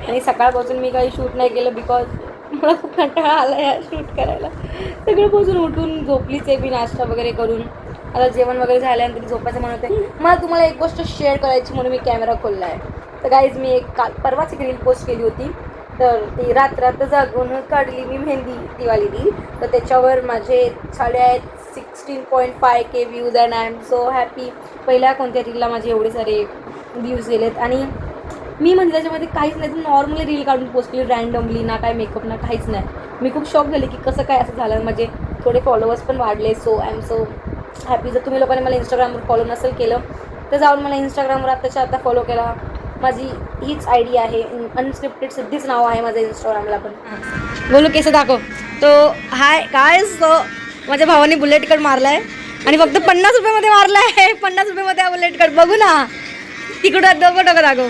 आणि सकाळपासून मी काही शूट नाही केलं बिकॉज मला खूप कंटाळा आला यार शूट करायला. सगळंपासून उठून झोपलीच आहे मी नाश्ता वगैरे करून. आता जेवण वगैरे झाल्यानंतर झोपायचं म्हणत आहे. मला तुम्हाला एक गोष्ट शेअर करायची म्हणून मी कॅमेरा खोलला आहे. तर गाईज मी एक परवाच एक रील पोस्ट केली होती. तर ती रात जागून काढली मी मेहंदी दिवाळी रील. तर त्याच्यावर माझे झाले आहेत 16.5K views and I am so happy. पहिल्या कोणत्या रीलला माझे एवढे सारे व्ह्यूज गेलेत. आणि मी म्हणजे त्याच्यामध्ये काहीच नाही, नॉर्मली रील काढून पोस्ट केली रँडमली, ना काय मेकअप ना काहीच नाही. मी खूप शॉक झाले की कसं काय असं झालं. माझे थोडे फॉलोअर्स पण वाढले. So I am so happy. जर तुम्ही लोकांनी मला इंस्टाग्रामवर फॉलो नसेल केलं तर जाऊन मला इंस्टाग्रामवर आता फॉलो केला. माझी हीच आय डी आहे, अनस्क्रिप्टेड सिद्धीच नाव आहे माझं इंस्टाग्रामला पण. बोलू केस दाखव. तो हाय काय माझ्या भावाने बुलेट कट मारला आहे आणि फक्त 50 रुपयामध्ये मारला आहे. 50 रुपयामध्ये हा बुलेट कट बघू ना. तिकडं डोकं दाखव.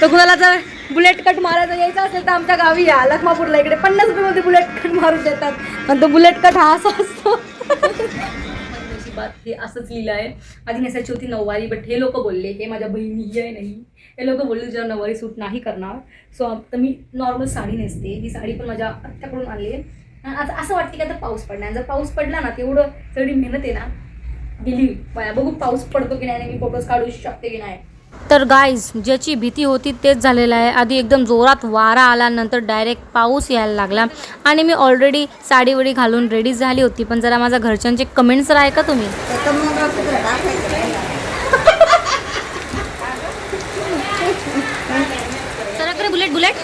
तर कुणाला जर बुलेट कट मारायचं यायचं असेल तर आमच्या गावी या लखमापूरला. इकडे 50 रुपयामध्ये बुलेट कट मारून देतात. आणि तो बुलेट कट हा असा असतो. हे असंच लिहिलं आहे. आधी नेसायची होती नऊवारी बट हे लोक बोलले, हे माझ्या बहिणी आहे नाही, हे लोक बोलले जेव्हा नऊवारी सूट नाही करणार. सो आता मी नॉर्मल साडी नेसते. ही साडी पण माझ्या आत्याकडून आणली आहे. आता असं वाटतं की आता पाऊस पडणार. जर पाऊस पडला ना तेवढं सगळी मेहनत आहे ना गेली. बघू पाऊस पडतो की नाही, मी फोटोज काढू शकते की नाही. तर गाईज ज्याची भीती होती तेच झालेलं आहे. आधी एकदम जोरात वारा आला, नंतर डायरेक्ट पाऊस यायला लागला. आणि मी ऑलरेडी साडीवडी घालून रेडी झाली होती. पण जरा माझ्या घरच्यांचे कमेंट्स तर ऐका तुम्ही. सराकडे बुलेट बुलेट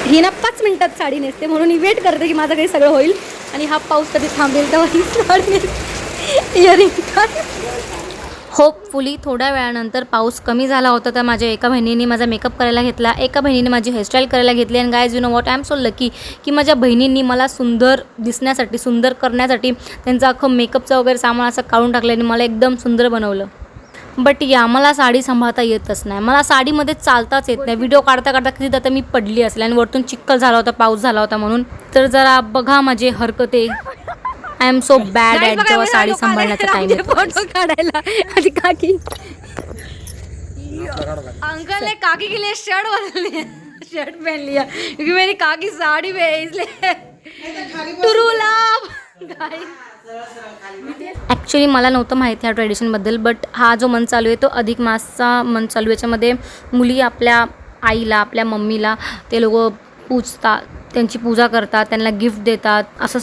ही ना 5 मिनिटात साडी नेसते म्हणून ही वेट करते की माझं काही सगळं होईल आणि हा पाऊस कधी थांबेल तेव्हा ही साडी इयरिंग. होपफुली थोड्या वेळानंतर पाऊस कमी झाला होता. तर माझ्या एका बहिणीने माझा मेकअप करायला घेतला, एका बहिणीने माझी हेअरस्टाईल करायला घेतली. आणि guys you know what, I am so lucky की माझ्या बहिणींनी मला सुंदर दिसण्यासाठी, सुंदर करण्यासाठी त्यांचं अख्खं मेकअपचं वगैरे सामान असं काढून टाकलं आणि मला एकदम सुंदर बनवलं. बट या मला साडी सांभाळता येतच नाही. मला साडीमध्ये चालताच येत नाही. व्हिडिओ काढता कधी आता मी पडली असेल आणि वरतून चिखल झाला होता, पाऊस झाला होता म्हणून. तर जरा बघा माझे हरकते. I am so bad at जेव्हा साडी सांभाळण्याचा टाइम येतो. फोटो काढायला आधी काकी अंकल ने काकी के लिए शर्ट पहन लिया क्योंकि मेरी काकी साड़ी में है इसलिए टुरू लाभ. ॲक्च्युली मला नव्हतं माहिती ह्या ट्रेडिशनबद्दल. बट हा जो मन चालू आहे तो अधिक मासचा मन चालू आहे. याच्यामध्ये मुली आपल्या आईला, आपल्या मम्मीला ते लोक पूजतात, त्यांची पूजा करतात, त्यांना गिफ्ट देतात. असं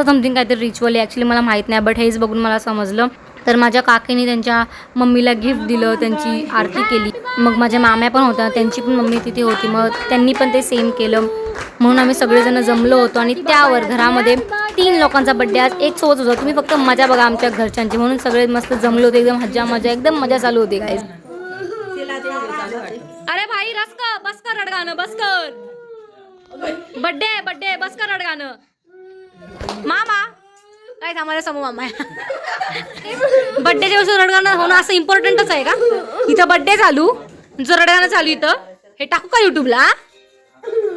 समथिंग काहीतरी रिच्युअल आहे. ॲक्च्युली मला माहीत नाही बट हेच बघून मला समजलं. तर माझ्या काकीने त्यांच्या मम्मीला गिफ्ट दिलं, त्यांची आरती केली. मग माझ्या माम्या पण होत्या, त्यांची पण मम्मी तिथे होती, मग त्यांनी पण ते सेम केलं. म्हणून आम्ही सगळेजण जमलो होतो. आणि त्यावर घरामध्ये 3 लोकांचा बड्डे आज एक सोबत होता. तुम्ही फक्त मजा बघा आमच्या घरच्यांची. म्हणून सगळे मस्त जमलो होते, एकदम मजा एकदम मजा चालू होती गाईज. अरे भाई बस कर रडगाणं, बस कर. बड्डे बस कर रडगाणं. मामा काय आम्हाला समूह मामा आहे. बड्डेच्या दिवशी रडगाणं होणं असं इम्पॉर्टंटच आहे का? इथं बड्डे चालू, जर रडगाणं चालू इथं हे टाकू का युट्यूबला?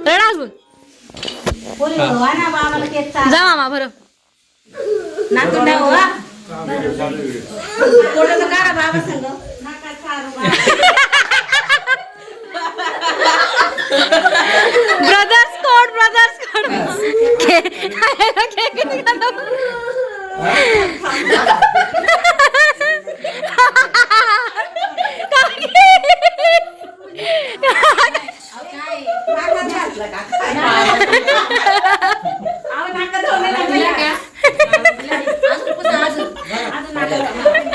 रडा अजून जा मामा बरं. ब्रदर्स कोड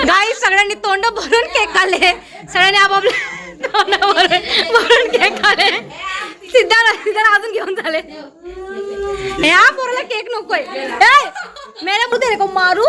गाईस सगळ्यांनी तोंड भरून केक खाल्ले. सगळ्यांनी आपापल्या तोंड भरून केक खाल्ले. सिद्धार्थ अजून घेऊन झाले. ह्या पोराला केक नकोय. मेरे पुढे को मारू.